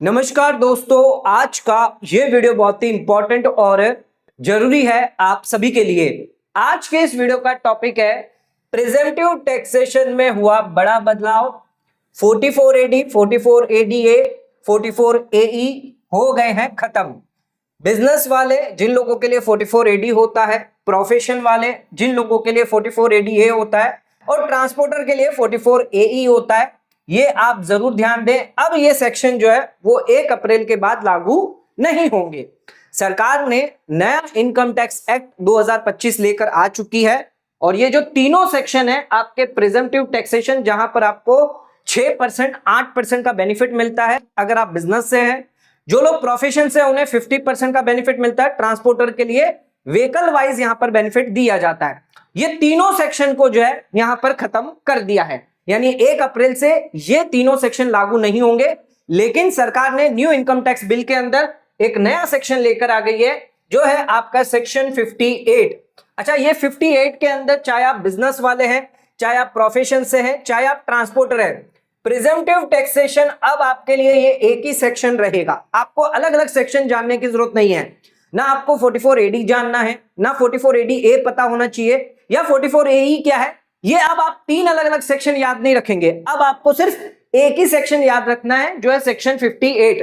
नमस्कार दोस्तों, आज का ये वीडियो बहुत ही इंपॉर्टेंट और जरूरी है आप सभी के लिए। आज के इस वीडियो का टॉपिक है प्रिजेंटिव टैक्सेशन में हुआ बड़ा बदलाव। 44 एडी, 44 एडीए, 44 एई हो गए हैं खत्म। बिजनेस वाले जिन लोगों के लिए 44 एडी होता है, प्रोफेशन वाले जिन लोगों के लिए 44 एडीए होता है और ट्रांसपोर्टर के लिए 44 एई होता है, ये आप जरूर ध्यान दें। अब ये सेक्शन जो है वो 1 अप्रैल के बाद लागू नहीं होंगे। सरकार ने नया इनकम टैक्स एक्ट 2025 लेकर आ चुकी है और ये जो तीनों सेक्शन है आपके प्रिजम्पटिव टैक्सेशन, जहां पर आपको 6%, 8% का बेनिफिट मिलता है अगर आप बिजनेस से हैं। जो लोग प्रोफेशन से उन्हें 50% का बेनिफिट मिलता है। ट्रांसपोर्टर के लिए व्हीकल वाइज यहां पर बेनिफिट दिया जाता है। ये तीनों सेक्शन को जो है यहां पर खत्म कर दिया है, यानी 1 अप्रैल से ये तीनों सेक्शन लागू नहीं होंगे। लेकिन सरकार ने न्यू इनकम टैक्स बिल के अंदर एक नया सेक्शन लेकर आ गई है, जो है आपका सेक्शन 58। अच्छा, ये 58 के अंदर चाहे आप बिजनेस वाले हैं, चाहे आप प्रोफेशन से हैं, चाहे आप ट्रांसपोर्टर हैं, प्रिजम्पटिव टैक्सेशन अब आपके लिए ये एक ही सेक्शन रहेगा। आपको अलग अलग सेक्शन जानने की जरूरत नहीं है। ना आपको 44 एडी जानना है, ना 44 एडी ए पता होना चाहिए, या 44 एई क्या है। ये अब आप 3 अलग अलग सेक्शन याद नहीं रखेंगे। अब आपको सिर्फ एक ही सेक्शन याद रखना है, जो है सेक्शन 58।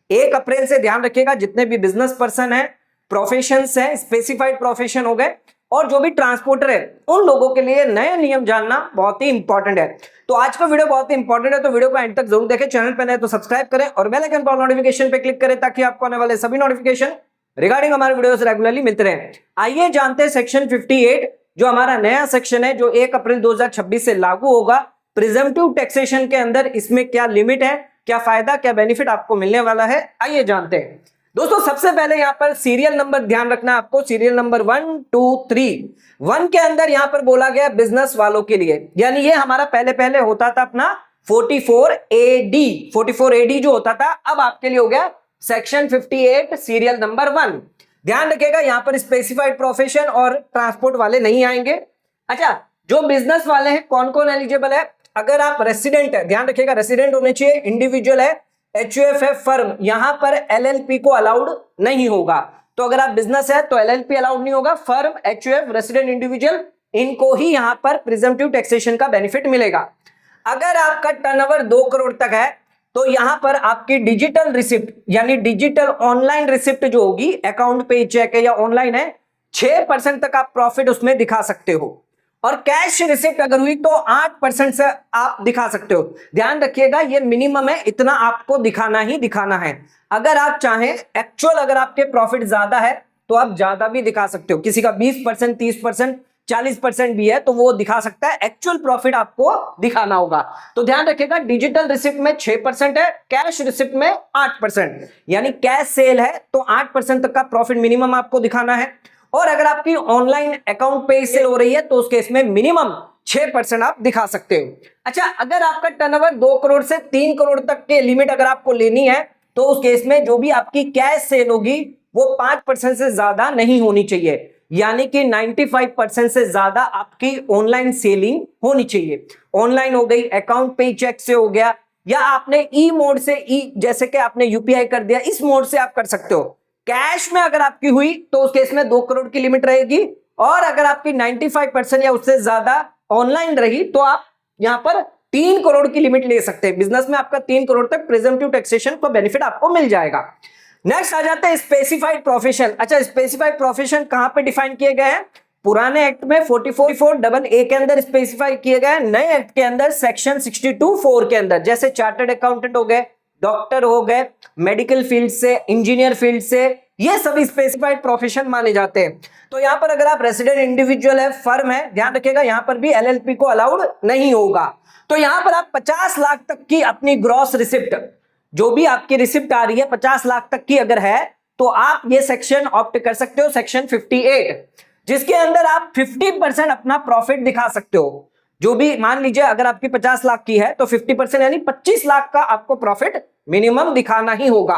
1 अप्रैल से ध्यान रखिएगा, जितने भी बिजनेस पर्सन है, प्रोफेशन है, स्पेसिफाइड प्रोफेशन हो गए, और जो भी ट्रांसपोर्टर है, उन लोगों के लिए नए नियम जानना बहुत ही इंपॉर्टेंट है। तो आज का वीडियो बहुत ही इंपॉर्टेंट है, तो वीडियो को एंड तक जरूर देखें। चैनल पर नए तो सब्सक्राइब करें और बेल आइकन पर नोटिफिकेशन पे क्लिक करें, ताकि आपको आने वाले सभी नोटिफिकेशन रिगार्डिंग हमारे वीडियोस रेगुलरली मिलते रहे। आइए जानते हैं सेक्शन 58, जो हमारा नया सेक्शन है, जो 1 अप्रैल 2026 से लागू होगा प्रिजम्पटिव टैक्सेशन के अंदर। इसमें क्या लिमिट है, क्या फायदा, क्या बेनिफिट आपको मिलने वाला है, आइए जानते हैं। दोस्तों, सबसे पहले यहां पर सीरियल नंबर ध्यान रखना आपको। Serial number 1, 2, 3। 1 के अंदर यहां पर बोला गया बिजनेस वालों के लिए, यानी ये हमारा पहले होता था अपना 44 एडी। 44 एडी जो होता था, अब आपके लिए हो गया सेक्शन 58 सीरियल नंबर 1। ध्यान रखिएगा, यहां पर स्पेसिफाइड प्रोफेशन और ट्रांसपोर्ट वाले नहीं आएंगे। अच्छा, जो बिजनेस वाले हैं, कौन कौन एलिजिबल है? अगर आप रेसिडेंट है, ध्यान रखिएगा रेसिडेंट होने चाहिए, इंडिविजुअल है, एचयूएफ है, फर्म, यहां पर एलएलपी को अलाउड नहीं होगा। तो अगर आप बिजनेस है तो एलएलपी अलाउड नहीं होगा। फर्म, एचयूएफ, रेसिडेंट, इंडिविजुअल, इनको ही यहां पर प्रिजम्पटिव टैक्सेशन का बेनिफिट मिलेगा। अगर आपका टर्नओवर 2 करोड़ तक है, तो यहां पर आपकी डिजिटल रिसिप्ट, यानी डिजिटल ऑनलाइन रिसिप्ट जो होगी, अकाउंट पे चेक है या ऑनलाइन है, 6% तक आप प्रॉफिट उसमें दिखा सकते हो। और कैश रिसिप्ट अगर हुई तो 8% से आप दिखा सकते हो। ध्यान रखिएगा, ये मिनिमम है, इतना आपको दिखाना ही दिखाना है। अगर आप चाहें एक्चुअल, अगर आपके प्रॉफिट ज्यादा है तो आप ज्यादा भी दिखा सकते हो। किसी का 20%, 30%, 40% भी है तो वो दिखा सकता है। एक्चुअल प्रॉफिट आपको दिखाना होगा। तो ध्यान रखिएगा, डिजिटल रिसिप्ट में 6% है, कैश रिसिप्ट में 8%, यानी कैश सेल है तो 8% तक का प्रॉफिट मिनिमम आपको दिखाना है। और अगर आपकी ऑनलाइन अकाउंट पे सेल हो रही है तो उस केस में मिनिमम 6% आप दिखा सकते हो। अच्छा, अगर आपका टर्नओवर 2 करोड़ से 3 करोड़ तक के लिमिट अगर आपको लेनी है, तो उस केस में जो भी आपकी कैश सेल होगी वो 5% से ज्यादा नहीं होनी चाहिए, यानी कि 95% से ज्यादा आपकी ऑनलाइन सेलिंग होनी चाहिए। ऑनलाइन हो गई, अकाउंट पे चेक से हो गया, या आपने ई मोड से, ई जैसे कि आपने यूपीआई कर दिया, इस मोड से आप कर सकते हो। कैश में अगर आपकी हुई तो उस केस में 2 करोड़ की लिमिट रहेगी, और अगर आपकी 95% या उससे ज्यादा ऑनलाइन रही तो आप यहां पर 3 करोड़ की लिमिट ले सकते हैं। बिजनेस में आपका 3 करोड़ तक प्रिजम्पटिव टैक्सेशन का बेनिफिट आपको मिल जाएगा। नेक्स्ट आ जाते हैं स्पेसिफाइड प्रोफेशन। अच्छा, स्पेसिफाइड प्रोफेशन कहां पे डिफाइन किए गए हैं? पुराने एक्ट में 44(a) के अंदर स्पेसिफाई किए गए, नए एक्ट के अंदर सेक्शन 62(4) के अंदर, जैसे चार्टर्ड अकाउंटेंट हो गए, डॉक्टर हो गए, मेडिकल फील्ड से, इंजीनियर फील्ड से, ये सभी स्पेसिफाइड प्रोफेशन माने जाते हैं। तो यहां पर अगर आप रेसिडेंट, इंडिविजुअल है, फर्म है, ध्यान रखिएगा यहां पर भी एलएलपी को अलाउड नहीं होगा। तो यहां पर आप 50 लाख तक की अपनी ग्रॉस रिसिप्ट, जो भी आपकी रिसिप्ट आ रही है 50 लाख तक की अगर है, तो आप ये सेक्शन ऑप्ट कर सकते हो, सेक्शन 58, जिसके अंदर आप 50% अपना प्रॉफिट दिखा सकते हो। जो भी, मान लीजिए अगर आपकी 50 लाख की है तो 50% यानी 25 लाख का आपको प्रॉफिट मिनिमम दिखाना ही होगा।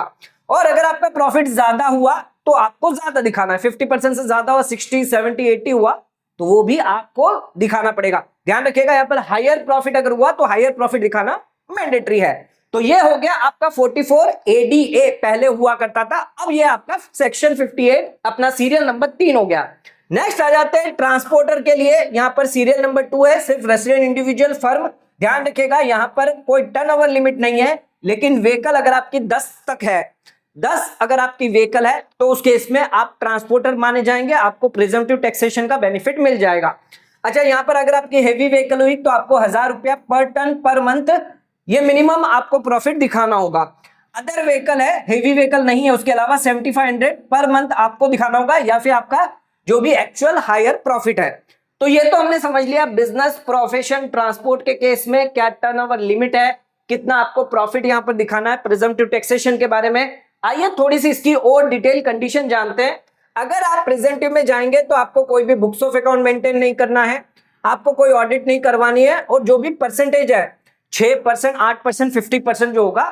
और अगर आपका प्रॉफिट ज्यादा हुआ तो आपको ज्यादा दिखाना है। 50% से ज्यादा हुआ, 60, 70, 80 हुआ तो वो भी आपको दिखाना पड़ेगा। ध्यान रखिएगा, यहां पर हायर प्रॉफिट अगर हुआ तो हायर प्रॉफिट दिखाना मैंडेटरी है। तो ये हो गया आपका 44 ADA, पहले हुआ करता था, अब ये आपका सेक्शन 58 अपना सीरियल नंबर 3 हो गया। नेक्स्ट आ जाते हैं ट्रांसपोर्टर के लिए, यहां पर सीरियल नंबर 2 है, सिर्फ रेसिडेंट इंडिविजुअल फर्म। ध्यान रखिएगा यहां पर कोई टर्नओवर लिमिट नहीं है, लेकिन व्हीकल अगर आपकी 10 तक है, 10 अगर आपकी व्हीकल है तो उस केस में आप ट्रांसपोर्टर माने जाएंगे, आपको प्रिजम्पटिव टैक्सेशन का बेनिफिट मिल जाएगा। अच्छा, यहां पर अगर आपकी हेवी व्हीकल हुई तो आपको 1000 रुपया पर टन पर मंथ, ये मिनिमम आपको प्रॉफिट दिखाना होगा। अदर व्हीकल है, हेवी व्हीकल नहीं है, उसके अलावा 7500 पर मंथ आपको दिखाना होगा, या फिर आपका जो भी एक्चुअल हायर प्रॉफिट है। तो ये तो हमने समझ लिया बिजनेस, प्रोफेशन, ट्रांसपोर्ट के केस में क्या टर्नओवर लिमिट है, कितना आपको प्रॉफिट यहां पर दिखाना है, प्रिजम्पटिव टैक्सेशन के बारे में। आइए थोड़ी सी इसकी और डिटेल कंडीशन जानते हैं। अगर आप प्रेजेंटिव में जाएंगे तो आपको कोई भी बुक्स ऑफ अकाउंट मेंटेन नहीं करना है, आपको कोई ऑडिट नहीं करवानी है, और जो भी परसेंटेज है 6%, 8%, 50% जो होगा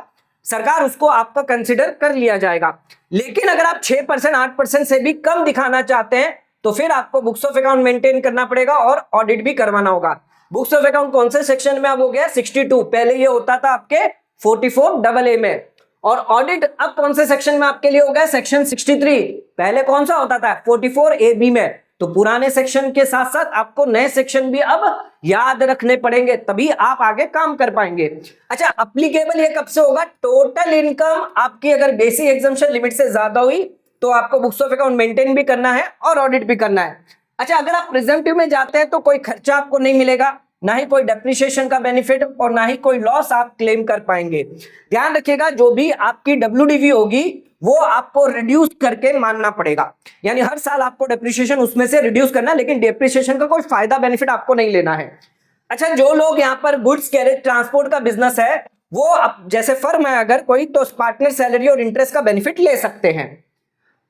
सरकार उसको आपका कंसिडर कर लिया जाएगा। लेकिन अगर आप 6%, 8% से भी कम दिखाना चाहते हैं तो फिर आपको बुक्स ऑफ अकाउंट मेंटेन करना पड़ेगा और ऑडिट भी करवाना होगा। बुक्स ऑफ अकाउंट कौन से सेक्शन में अब हो गया? 62, पहले ये होता था आपके 44AA में। और ऑडिट अब कौन से सेक्शन में आपके लिए हो गया? सेक्शन 63, पहले कौन सा होता था? 44AB में। तो पुराने सेक्शन के साथ साथ आपको नए सेक्शन भी अब याद रखने पड़ेंगे, तभी आप आगे काम कर पाएंगे। अच्छा, अप्लीकेबल ये कब से होगा? टोटल इनकम आपकी अगर बेसिक एग्जम्पशन लिमिट से ज्यादा हुई तो आपको बुक्स ऑफ अकाउंट मेंटेन भी करना है और ऑडिट भी करना है। अच्छा, अगर आप प्रिजम्पटिव में जाते हैं तो कोई खर्चा आपको नहीं मिलेगा, ना ही कोई डेप्रिसिएशन का बेनिफिट और ना ही कोई लॉस आप क्लेम कर पाएंगे। ध्यान रखिएगा जो भी आपकी WDV होगी वो आपको रिड्यूस करके मानना पड़ेगा, यानी हर साल आपको डेप्रिसिएशन उसमें से रिड्यूस करना है, लेकिन डेप्रिसिएशन का कोई फायदा बेनिफिट आपको नहीं लेना है। अच्छा, जो लोग यहाँ पर गुड्स कैरेज ट्रांसपोर्ट का बिजनेस है वो अब जैसे फर्म है अगर कोई, तो पार्टनर सैलरी और इंटरेस्ट का बेनिफिट ले सकते हैं।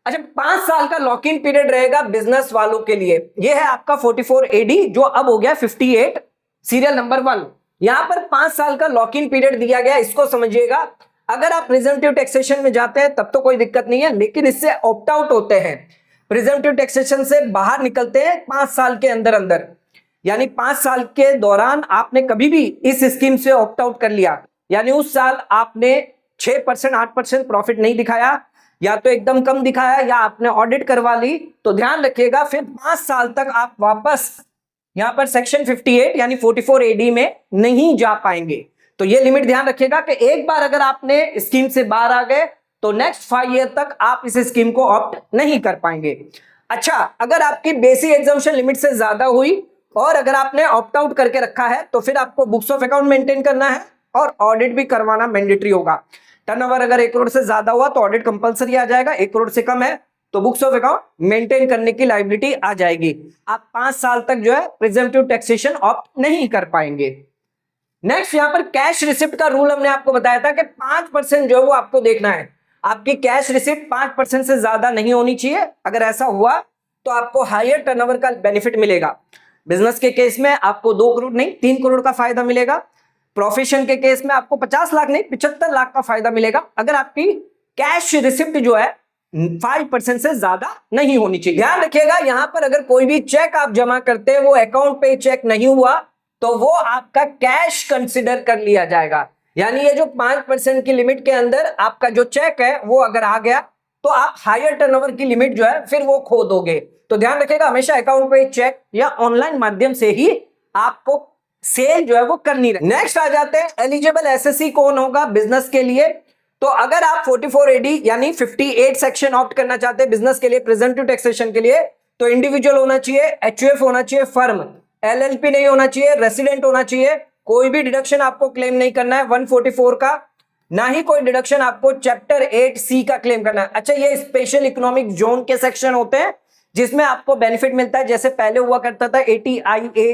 अच्छा, 5 साल का लॉक इन पीरियड रहेगा बिजनेस वालों के लिए। यह है आपका 44AD जो अब हो गया 58 सीरियल नंबर 1। यहां पर 5 साल का लॉक इन पीरियड दिया गया, इसको समझिएगा। अगर आप प्रिजम्पटिव टैक्सेशन में जाते हैं तब तो कोई दिक्कत नहीं है, लेकिन इससे ऑप्ट आउट होते हैं, प्रिजम्पटिव टैक्सेशन से बाहर निकलते हैं 5 साल के अंदर अंदर, यानी 5 साल के दौरान आपने कभी भी इस स्कीम से ऑप्ट आउट कर लिया, यानी उस साल आपने 6%, 8% प्रॉफिट नहीं दिखाया, या तो एकदम कम दिखाया, या आपने ऑडिट करवा ली, तो ध्यान रखिएगा फिर 5 साल तक आप वापस यहां पर सेक्शन 58 यानी 44AD में नहीं जा पाएंगे। तो ये लिमिट ध्यान रखिएगा कि एक बार अगर आपने स्कीम से बाहर आ गए तो नेक्स्ट 5 ईयर तक आप इस स्कीम को ऑप्ट नहीं कर पाएंगे। अच्छा, अगर आपकी बेसिक एग्जम्पशन लिमिट से ज्यादा हुई और अगर आपने ऑप्ट आउट करके रखा है तो फिर आपको बुक्स ऑफ अकाउंट मेंटेन करना है और ऑडिट भी करवाना मैंडेटरी होगा। टर्नओवर अगर 1 करोड़ से ज्यादा हुआ तो ऑडिट कंपलसरी आ जाएगा, 1 करोड़ से कम है तो बुक्स ऑफ अकाउंट मेंटेन करने की लायबिलिटी आ जाएगी। आप 5 साल तक जो है प्रिजम्पटिव टैक्सेशन ऑप्ट नहीं कर पाएंगे। नेक्स्ट, यहां पर कैश रिसिप्ट का रूल हमने आपको बताया था कि 5% जो है वो आपको देखना है, आपकी कैश रिसिप्ट 5% से ज्यादा नहीं होनी चाहिए। अगर ऐसा हुआ तो आपको हायर टर्नओवर का बेनिफिट मिलेगा। बिजनेस के केस में आपको 2 करोड़ नहीं 3 करोड़ का फायदा मिलेगा, प्रोफेशन के केस में आपको 50 लाख नहीं 75 लाख का फायदा मिलेगा, अगर आपकी कैश रिसिप्ट जो है 5% से ज्यादा नहीं होनी चाहिए। ध्यान रखिएगा यहां पर अगर कोई भी चेक आप जमा करते हैं वो अकाउंट पे चेक नहीं हुआ तो वो आपका कैश कंसिडर कर लिया जाएगा, यानी ये जो 5% की लिमिट के अंदर आपका जो चेक है वो अगर आ गया तो आप हायर टर्नओवर की लिमिट जो है फिर वो खो दोगे। तो ध्यान रखिएगा हमेशा अकाउंट पे चेक या ऑनलाइन माध्यम से ही आपको सेल जो है वो करनी रहे। नेक्स्ट आ जाते हैं एलिजिबल एसएससी कौन होगा बिजनेस के लिए। तो अगर आप 44AD यानी 58 सेक्शन ऑप्ट करना चाहते हैं बिजनेस के लिए प्रेजेंटिव टैक्सेशन के लिए, तो इंडिविजुअल होना चाहिए, HUF होना चाहिए, फर्म LLP नहीं होना चाहिए, रेसिडेंट होना चाहिए, कोई भी डिडक्शन आपको क्लेम नहीं करना है 144 का, ना ही कोई डिडक्शन आपको चैप्टर 8C का क्लेम करना है। अच्छा, ये स्पेशल इकोनॉमिक जोन के सेक्शन होते हैं जिसमें आपको बेनिफिट मिलता है, जैसे पहले हुआ करता था ATIA,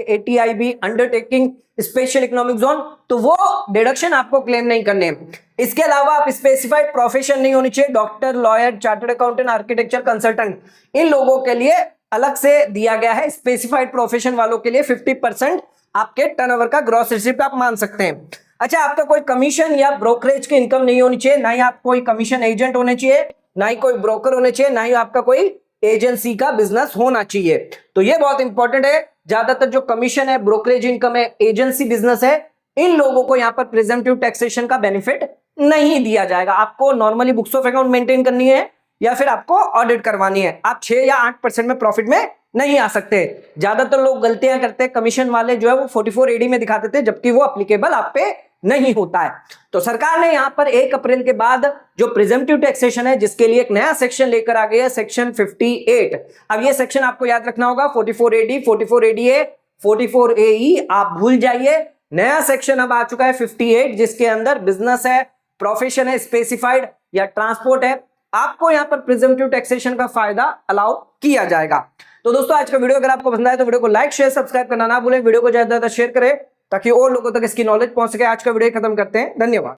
ATIB, undertaking special economic zone, तो वो डिडक्शन आपको क्लेम नहीं करने। इसके अलावा आप स्पेसिफाइड प्रोफेशन नहीं होनी चाहिए, doctor, lawyer, chartered accountant, architecture, consultant, इन लोगों के लिए अलग से दिया गया है। स्पेसिफाइड प्रोफेशन वालों के लिए 50% आपके टर्नओवर का ग्रॉस रिसिप्ट आप मान सकते हैं। अच्छा, आपका कोई कमीशन या ब्रोकरेज की इनकम नहीं होनी चाहिए, ना ही आप कोई कमीशन एजेंट होने चाहिए, ना ही कोई ब्रोकर होने चाहिए, ना ही आपका कोई एजेंसी का बिजनेस होना चाहिए। तो ये बहुत इंपॉर्टेंट है, ज्यादातर जो कमीशन है, ब्रोकरेज इनकम है, एजेंसी बिजनेस है, इन लोगों को यहां पर प्रिजम्पटिव टैक्सेशन का बेनिफिट नहीं दिया जाएगा। आपको normally books of account maintain करनी है या फिर आपको ऑडिट करवानी है, आप 6 या 8% में प्रॉफिट में नहीं आ सकते। ज्यादातर लोग गलतियां करते हैं, कमीशन वाले जो है वो 44AD में दिखाते थे, जबकि वो एप्लीकेबल आप पे नहीं होता है। तो सरकार ने यहां पर 1 अप्रैल के बाद जो प्रिजम्पटिव टैक्सेशन है जिसके लिए एक नया सेक्शन लेकर आ गया है, सेक्शन 58। अब ये सेक्शन आपको याद रखना होगा, 44AD, 44ADA, 44AE आप भूल जाइए। नया सेक्शन अब आ चुका है 58, जिसके अंदर बिजनेस है, प्रोफेशन है, स्पेसिफाइड या ट्रांसपोर्ट है, आपको यहां पर प्रिजम्पटिव टैक्सेशन का फायदा अलाउ किया जाएगा। तो दोस्तों आज का वीडियो अगर आपको पसंद आए तो वीडियो को लाइक शेयर सब्सक्राइब करना ना भूलें, वीडियो को ज्यादा से ज्यादा शेयर करें ताकि और लोगों तक इसकी नॉलेज पहुंच सके। आज का वीडियो खत्म करते हैं, धन्यवाद।